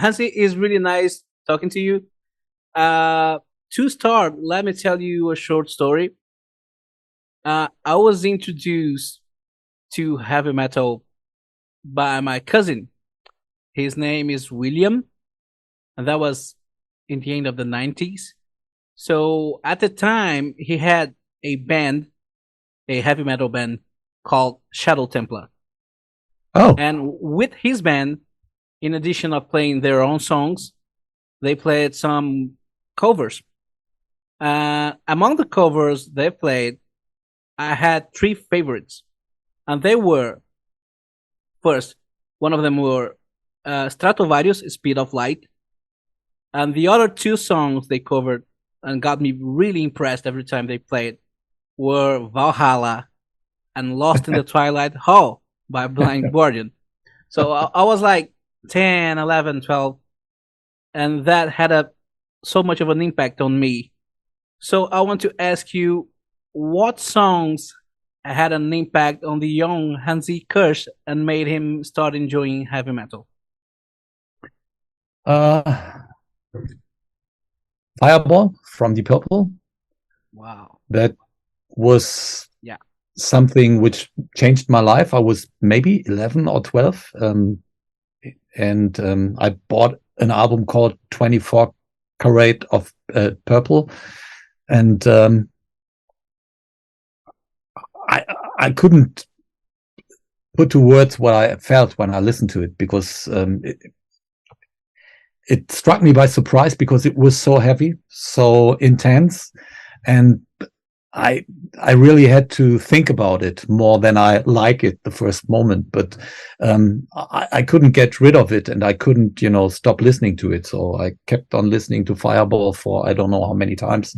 Hansi, is really nice talking to you. To start, let me tell you a short story. I was introduced to heavy metal by my cousin. His name is William, and that was in the end of the 90s. So at the time, he had a band, a heavy metal band called Shadow Templar. Oh, And with his band, in addition of playing their own songs, they played some covers. Among the covers they played, I had three favorites, and they were first, one of them were Stratovarius, Speed of Light, and the other two songs they covered and got me really impressed every time they played were Valhalla and Lost in the Twilight Hall by Blind Guardian. So I was like 10, 11, 12, and that had so much of an impact on me. So I want to ask you, what songs had an impact on the young Hansi KÜRSCH and made him start enjoying heavy metal? Fireball from Deep Purple. Wow. That was something which changed my life. I was maybe 11 or 12. And I bought an album called 24 Karat of Purple. And I couldn't put to words what I felt when I listened to it, because it struck me by surprise, because it was so heavy, so intense, and I really had to think about it more than I like it the first moment. But I couldn't get rid of it, and I couldn't, stop listening to it. So I kept on listening to Fireball for I don't know how many times,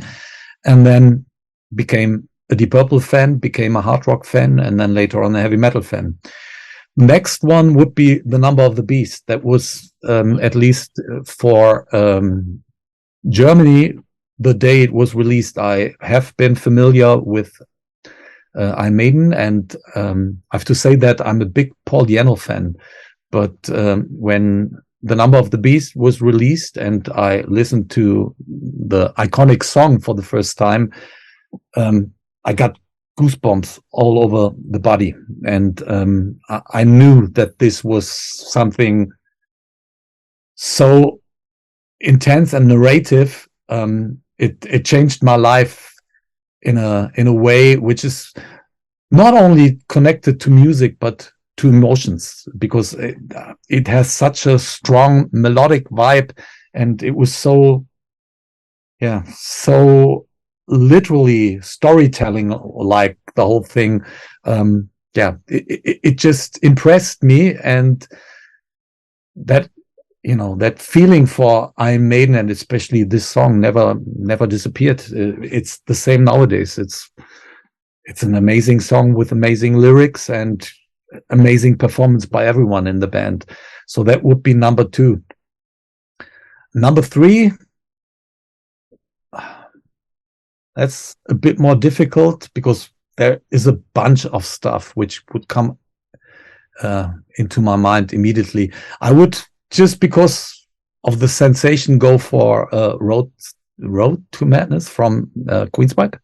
and then became a Deep Purple fan, became a hard rock fan, and then later on a heavy metal fan. Next one would be The Number of the Beast. That was at least for Germany, the day it was released. I have been familiar with Iron Maiden, and I have to say that I'm a big Paul Di'Anno fan. But when The Number of the Beast was released and I listened to the iconic song for the first time, I got goosebumps all over the body, and I knew that this was something so intense and narrative. It changed my life in a way which is not only connected to music but to emotions, because it has such a strong melodic vibe, and it was so literally storytelling, like the whole thing. It just impressed me, and that that feeling for Iron Maiden, and especially this song, never disappeared. It's the same nowadays. It's an amazing song with amazing lyrics and amazing performance by everyone in the band. So that would be number 2. Number 3, that's a bit more difficult, because there is a bunch of stuff which would come into my mind immediately. I would, just because of the sensation, go for Road to Madness from Queensryche.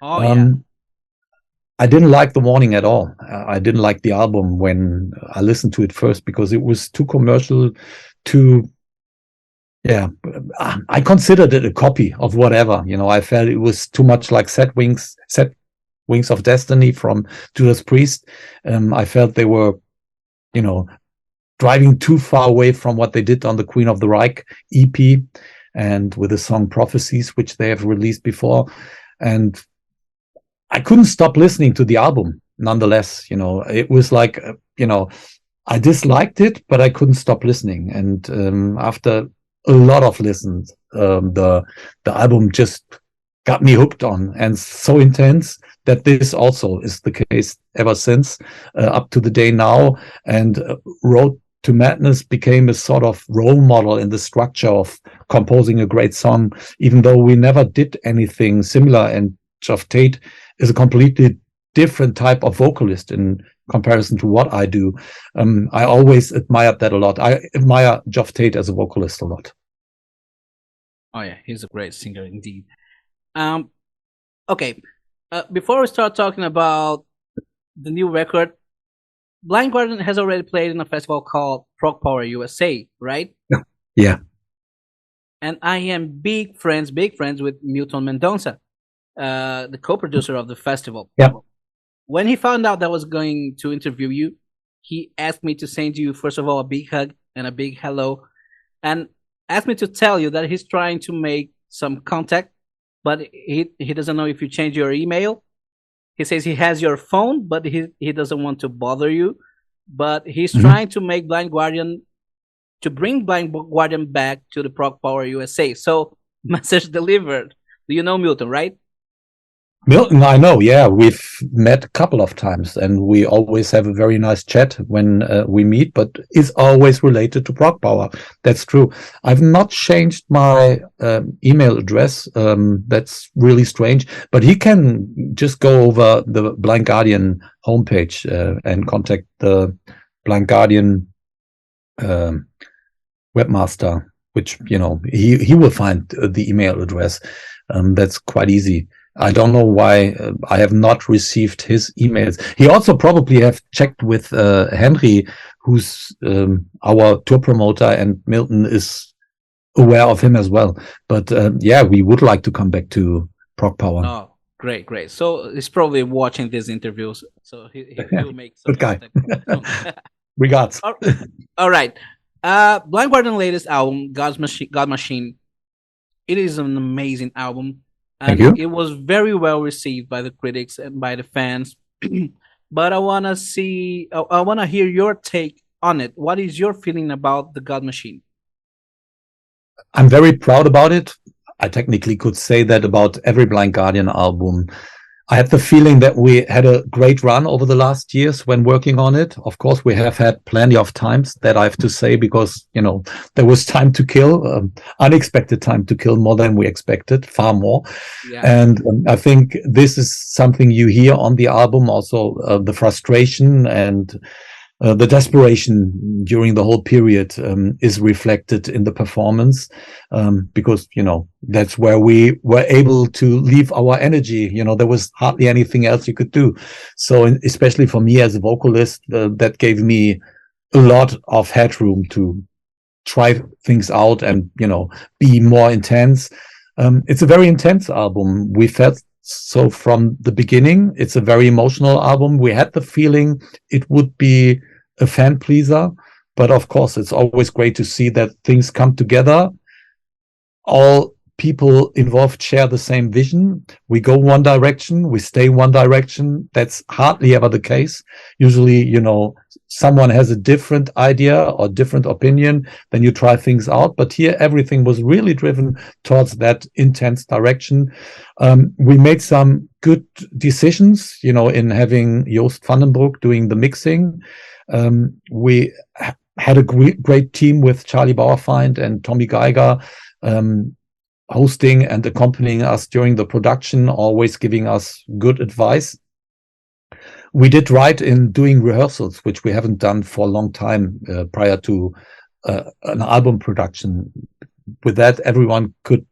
Oh, yeah. I didn't like The Warning at all. I didn't like the album when I listened to it first, because it was too commercial, I considered it a copy of whatever. I felt it was too much like Set Wings of Destiny from Judas Priest. I felt they were, driving too far away from what they did on the Queen of the Reich EP, and with the song Prophecies, which they have released before. And I couldn't stop listening to the album nonetheless. It was like, I disliked it, but I couldn't stop listening. And after a lot of listens, the album just got me hooked on, and so intense that this also is the case ever since, up to the day now. And Road to Madness became a sort of role model in the structure of composing a great song, even though we never did anything similar. And Geoff Tate is a completely different type of vocalist, and comparison to what I do. I always admired that a lot. I admire Geoff Tate as a vocalist a lot. Oh yeah, he's a great singer indeed. Okay, before we start talking about the new record, Blind Guardian has already played in a festival called Prog Power USA, right? Yeah. And I am big friends with Milton Mendonça, the co-producer of the festival. Yeah. When he found out that I was going to interview you, he asked me to send you, first of all, a big hug and a big hello, and asked me to tell you that he's trying to make some contact, but he doesn't know if you change your email. He says he has your phone, but he doesn't want to bother you. But he's trying to make Blind Guardian, to bring Blind Guardian back to the Prog Power USA. So, message delivered. Do you know Milton, right? Milton, I know, yeah. We've met a couple of times, and we always have a very nice chat when we meet, but it's always related to Prog Power. That's true. I've not changed my email address. That's really strange, but he can just go over the Blind Guardian homepage and contact the Blind Guardian webmaster, which, you know, he will find the email address. That's quite easy. I don't know why I have not received his emails. He also probably have checked with Henry, who's our tour promoter, and Milton is aware of him as well. But yeah, we would like to come back to Prog Power. Oh, great. So he's probably watching these interviews. So he will make some good guy. Regards. All right. Blind Guardian latest album, God Machine. It is an amazing album. And it was very well received by the critics and by the fans. But I want to hear your take on it. What is your feeling about the God Machine? I'm very proud about it. I technically could say that about every Blind Guardian album. I had the feeling that we had a great run over the last years when working on it. Of course, we have had plenty of times, that I have to say, because, you know, there was time to kill, unexpected time to kill, more than we expected, far more. Yeah. And I think this is something you hear on the album, also the frustration and the desperation during the whole period is reflected in the performance, because, you know, that's where we were able to leave our energy. You know, there was hardly anything else you could do. So especially for me as a vocalist, that gave me a lot of headroom to try things out and, you know, be more intense. It's a very intense album. We felt so from the beginning. It's a very emotional album. We had the feeling it would be a fan pleaser, but of course it's always great to see that things come together. All people involved share the same vision. We go one direction, we stay one direction. That's hardly ever the case. Usually, you know, someone has a different idea or different opinion, then you try things out. But here everything was really driven towards that intense direction. We made some good decisions, you know, in having Joost Vandenbroek doing the mixing. We had a great team with Charlie Bauerfeind and Tommy Geiger hosting and accompanying us during the production, always giving us good advice. We did right in doing rehearsals, which we haven't done for a long time prior to an album production. With that, everyone could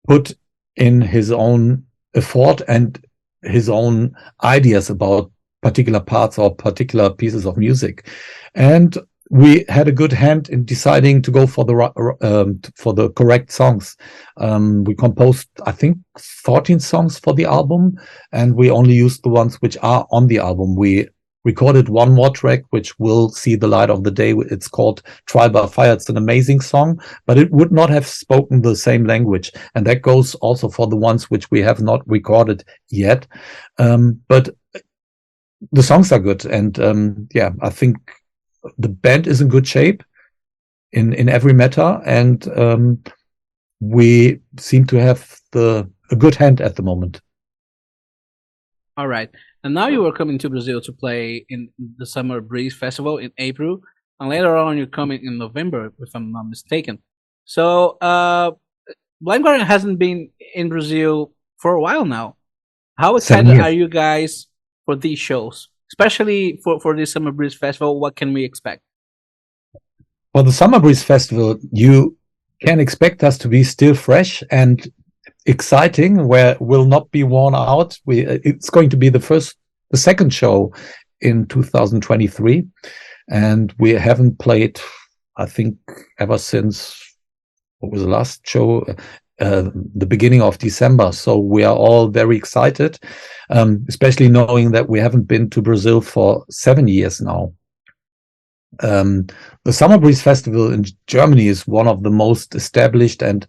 put in his own effort and his own ideas about particular parts or particular pieces of music. And we had a good hand in deciding to go for the correct songs. We composed, I think, 14 songs for the album, and we only used the ones which are on the album. We recorded one more track, which will see the light of the day. It's called Trial by Fire. It's an amazing song, but it would not have spoken the same language. And that goes also for the ones which we have not recorded yet. But the songs are good. And yeah, I think the band is in good shape in every matter, and we seem to have a good hand at the moment. All right. And now you are coming to Brazil to play in the Summer Breeze Festival in April, and later on you're coming in November, if I'm not mistaken. So Blind Guardian hasn't been in Brazil for a while now. How excited are you guys for these shows? especially for this Summer Breeze Festival? What can we expect? For the Summer Breeze Festival, you can expect us to be still fresh and exciting, where will not be worn out. It's going to be the second show in 2023, and we haven't played, I think, ever since, what was the last show? The beginning of December. So we are all very excited, especially knowing that we haven't been to Brazil for 7 years now. The Summer Breeze Festival in Germany is one of the most established and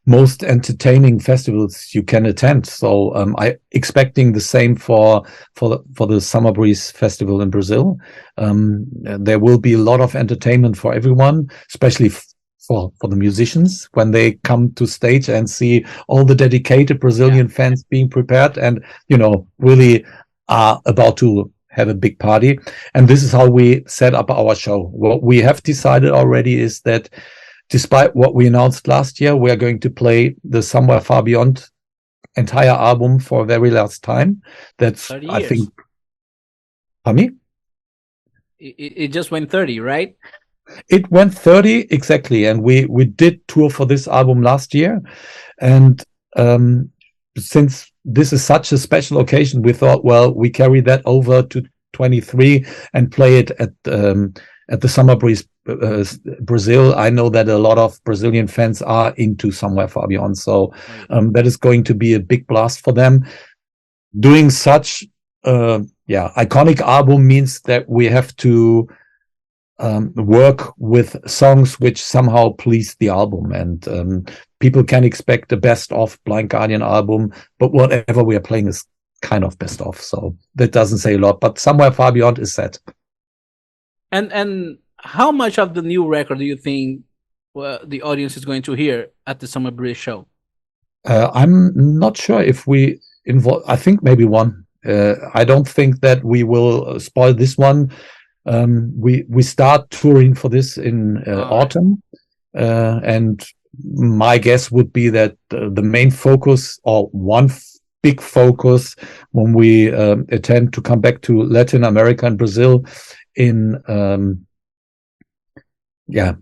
most entertaining festivals you can attend. So I'm expecting the same for the Summer Breeze Festival in Brazil. There will be a lot of entertainment for everyone, especially for the musicians when they come to stage and see all the dedicated Brazilian fans being prepared and, really are about to have a big party. And this is how we set up our show. What we have decided already is that despite what we announced last year, we are going to play the Somewhere Far Beyond entire album for a very last time. That's, 30 years. I think, Pami? It just went 30, right? It went 30, exactly. And we did tour for this album last year. And since this is such a special occasion, we thought, well, we carry that over to 23 and play it at the Summer Breeze Brazil. I know that a lot of Brazilian fans are into Somewhere Far Beyond. So that is going to be a big blast for them. Doing such iconic album means that we have to work with songs which somehow please the album, and people can expect the best of Blind Guardian album, but whatever we are playing is kind of best of, so that doesn't say a lot, but Somewhere Far Beyond is set. And how much of the new record do you think the audience is going to hear at the Summer Breeze show? I'm not sure if we involve, I think maybe one. I don't think that we will spoil this one. We start touring for this in autumn, and my guess would be that the main focus, or one big focus, when we intend to come back to Latin America and Brazil in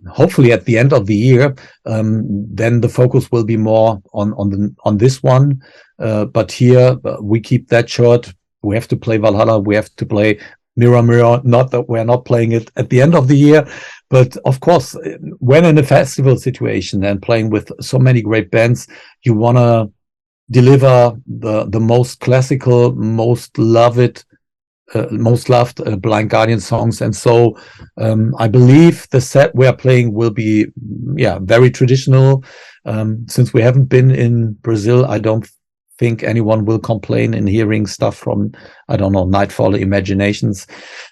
hopefully at the end of the year, then the focus will be more on this one. But here we keep that short. We have to play Valhalla. We have to play Mirror Mirror. Not that we're not playing it at the end of the year, but of course, when in a festival situation and playing with so many great bands, you want to deliver the most classical, most loved Blind Guardian songs. And so I believe the set we are playing will be very traditional. Since we haven't been in Brazil, I don't think anyone will complain in hearing stuff from, I don't know, Nightfall Imaginations.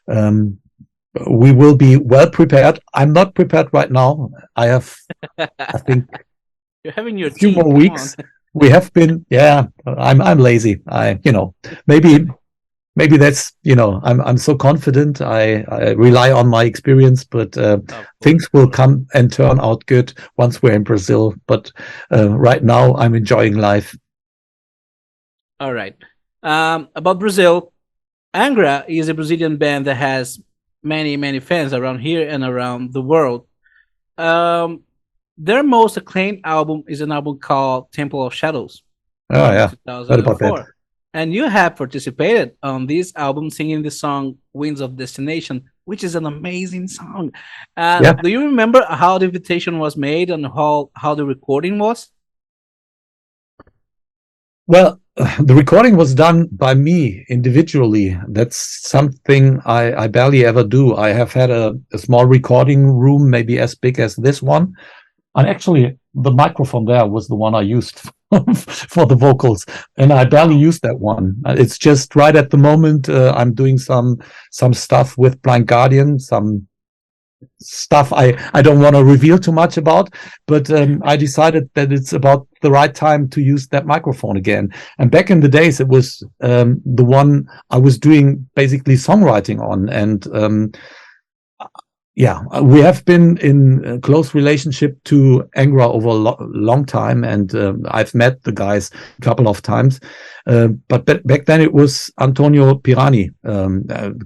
We will be well prepared. I'm not prepared right now. I have, I think, you're having your few more weeks. We have been, I'm lazy. Maybe that's, I'm so confident. I rely on my experience, but things will come and turn out good once we're in Brazil. But right now I'm enjoying life. All right. About Brazil, Angra is a Brazilian band that has many, many fans around here and around the world. Their most acclaimed album is an album called Temple of Shadows. Oh, yeah. 2004. What about that? And you have participated on this album singing the song Winds of Destination, which is an amazing song. Do you remember how the invitation was made and how the recording was? Well, the recording was done by me individually. That's something I barely ever do. I have had a small recording room, maybe as big as this one. And actually, the microphone there was the one I used for the vocals, and I barely used that one. It's just right at the moment I'm doing some stuff with Blind Guardian, some stuff I don't want to reveal too much about, but I decided that it's about the right time to use that microphone again. And back in the days, it was the one I was doing basically songwriting on, and Yeah, we have been in a close relationship to Angra over a long time, and I've met the guys a couple of times. But back then it was Antonio Pirani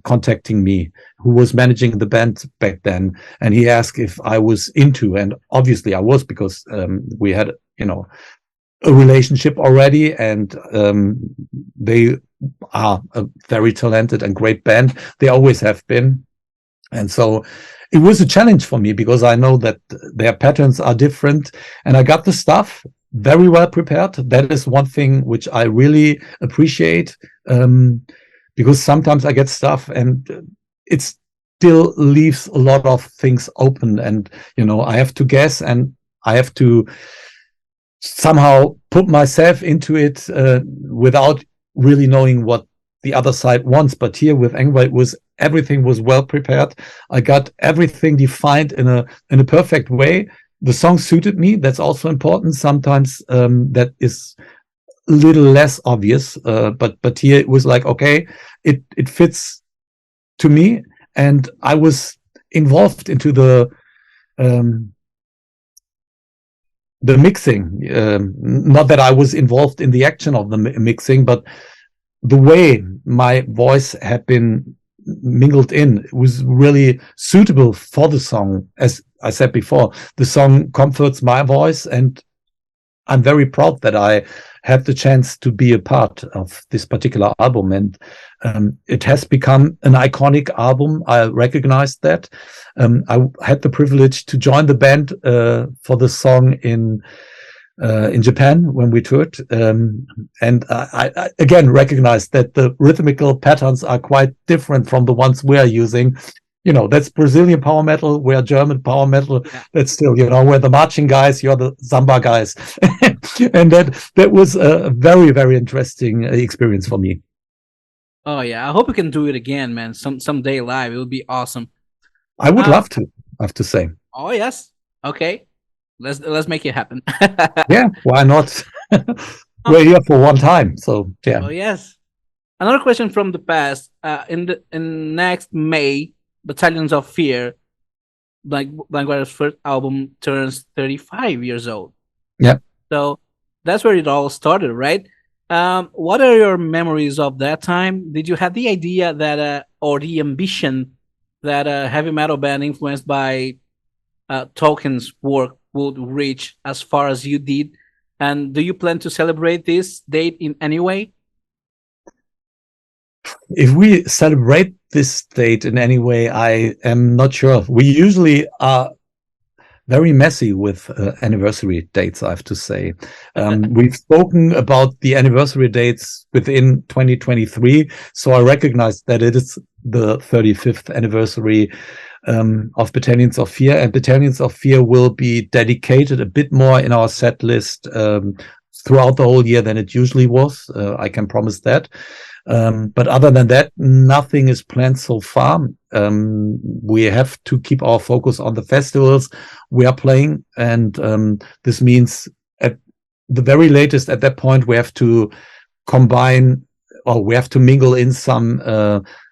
contacting me, who was managing the band back then, and he asked if I was into, and obviously I was, because we had, a relationship already, and they are a very talented and great band. They always have been. And so it was a challenge for me, because I know that their patterns are different, and I got the stuff very well prepared. That is one thing which I really appreciate, because sometimes I get stuff and it still leaves a lot of things open, and I have to guess, and I have to somehow put myself into it without really knowing what the other side wants. But here with Engva, everything was well prepared. I got everything defined in a perfect way. The song suited me. That's also important. Sometimes that is a little less obvious, but here it was like, okay, it fits to me, and I was involved into the mixing. Not that I was involved in the action of the mixing, but the way my voice had been mingled in was really suitable for the song. As I said before, the song comforts my voice, and I'm very proud that I had the chance to be a part of this particular album, and it has become an iconic album. I recognized that. I had the privilege to join the band for the song in Japan when we toured, and I again recognized that the rhythmical patterns are quite different from the ones we are using. That's Brazilian power metal, we're German power metal. Yeah. That's still, we're the marching guys, you're the samba guys. And that was a very, very interesting experience for me. Oh yeah, I hope we can do it again, man. Someday live, it would be awesome. I would love to, I have to say. Oh yes, okay, let's make it happen. Yeah, why not? We're here for one time, so yeah. Oh yes. Another question from the past. In next May, Battalions of Fear, Blankwater's first album turns 35 years old. Yeah. So that's where it all started, right? What are your memories of that time? Did you have the idea that, or the ambition that a heavy metal band influenced by Tolkien's work would reach as far as you did? And do you plan to celebrate this date in any way? If we celebrate this date in any way, I am not sure. We usually are very messy with anniversary dates, I have to say. We've spoken about the anniversary dates within 2023, so I recognize that it is the 35th anniversary of Battalions of Fear, and Battalions of Fear will be dedicated a bit more in our set list throughout the whole year than it usually was. I can promise that. But other than that, nothing is planned so far. We have to keep our focus on the festivals we are playing, and this means at the very latest at that point we have to combine, or we have to mingle in some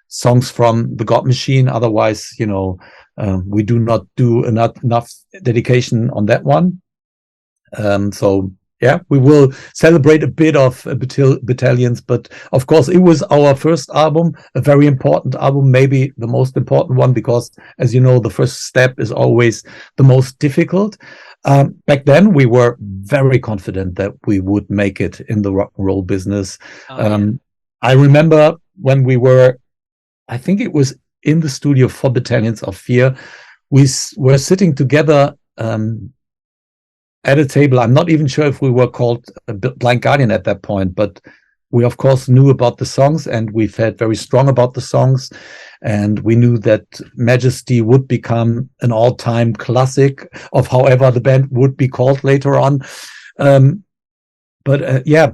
songs from the God Machine. Otherwise, we do not do enough dedication on that one. So yeah, we will celebrate a bit of Battalions, but of course it was our first album, a very important album, maybe the most important one, because as you know, the first step is always the most difficult. Back then we were very confident that we would make it in the rock and roll business. Yeah. I remember when we were, I think it was in the studio for Battalions of Fear, we were sitting together at a table. I'm not even sure if we were called Blind Guardian at that point, but we of course knew about the songs, and we felt very strong about the songs, and we knew that Majesty would become an all-time classic of however the band would be called later on. Yeah,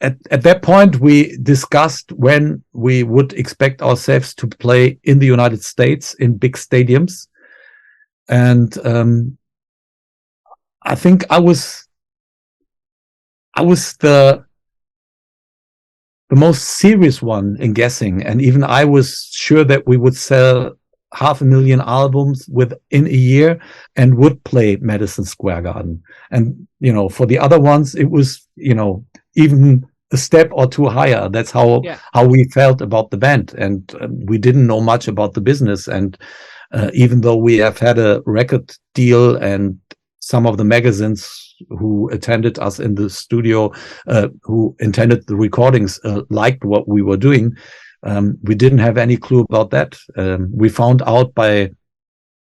at that point we discussed when we would expect ourselves to play in the United States in big stadiums, and I think I was the most serious one in guessing, and even I was sure that we would sell 500,000 albums within a year and would play Madison Square Garden. And, you know, for the other ones, it was, you know, even a step or two higher. That's how we felt about the band. And we didn't know much about the business. And even though we have had a record deal and some of the magazines who attended us in the studio, who attended the recordings, liked what we were doing, we didn't have any clue about that. We found out by,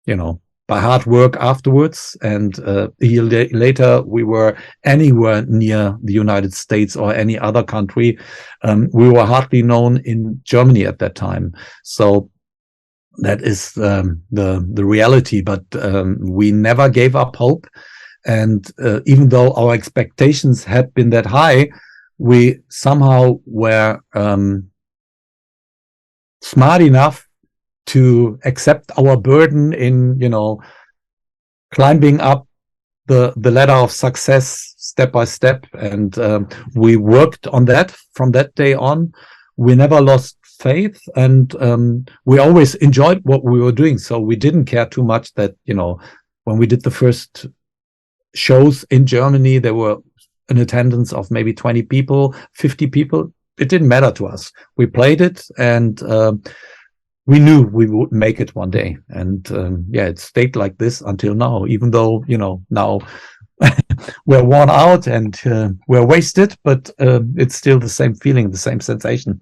you know, by hard work afterwards. And a year later, we were anywhere near the United States or any other country. We were hardly known in Germany at that time. So that is the reality. But we never gave up hope. And even though our expectations had been that high, we somehow were smart enough to accept our burden in, you know, climbing up the ladder of success step by step. And we worked on that from that day on. We never lost faith, and we always enjoyed what we were doing. So we didn't care too much that, you know, when we did the first shows in Germany, there were an attendance of maybe 20 people, 50 people. It didn't matter to us. We played it, and we knew we would make it one day. And yeah, it stayed like this until now, even though, you know, now we're worn out and we're wasted, but it's still the same feeling, the same sensation.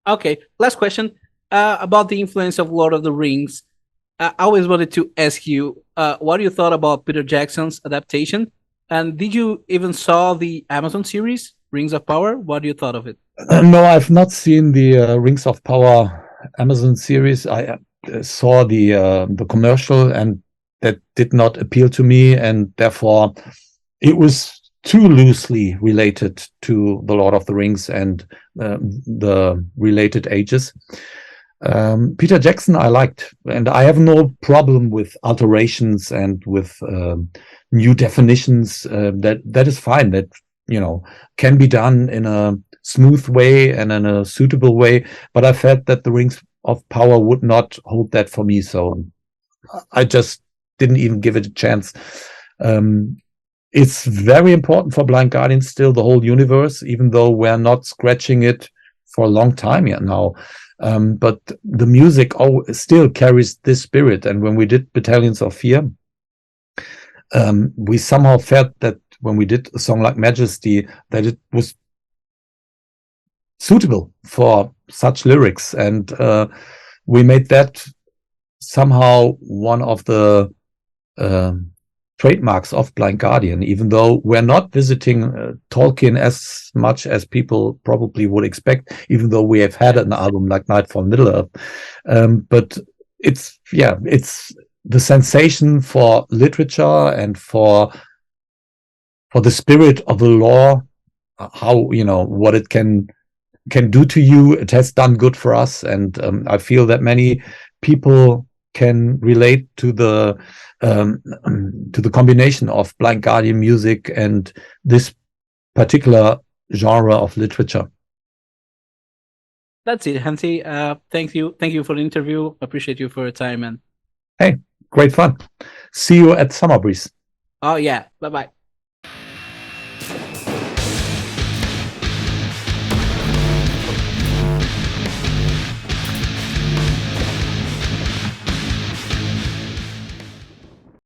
Okay, last question about the influence of Lord of the Rings. I always wanted to ask you what you thought about Peter Jackson's adaptation, and did you even saw the Amazon series Rings of Power? What do you thought of it? No, I've not seen the Rings of Power Amazon series. I saw the commercial, and that did not appeal to me, and therefore it was too loosely related to the Lord of the Rings and the related ages. Peter Jackson I liked, and I have no problem with alterations and with new definitions. That is fine. That, you know, can be done in a smooth way and in a suitable way. But I felt that the Rings of Power would not hold that for me, so I just didn't even give it a chance. It's very important for Blind Guardian still, the whole universe, even though we're not scratching it for a long time yet now. But the music still carries this spirit. And when we did Battalions of Fear, we somehow felt that when we did a song like Majesty, that it was suitable for such lyrics. And we made that somehow one of the trademarks of Blind Guardian, even though we're not visiting Tolkien as much as people probably would expect, even though we have had an album like Nightfall Middle-earth. But it's the sensation for literature and for the spirit of the lore, how, you know, what it can do to you. It has done good for us, and I feel that many people can relate to the combination of Blind Guardian music and this particular genre of literature. That's it, Hansi. Thank you for the interview. Appreciate you for your time, and hey, great fun. See you at Summer Breeze. Oh yeah, bye bye.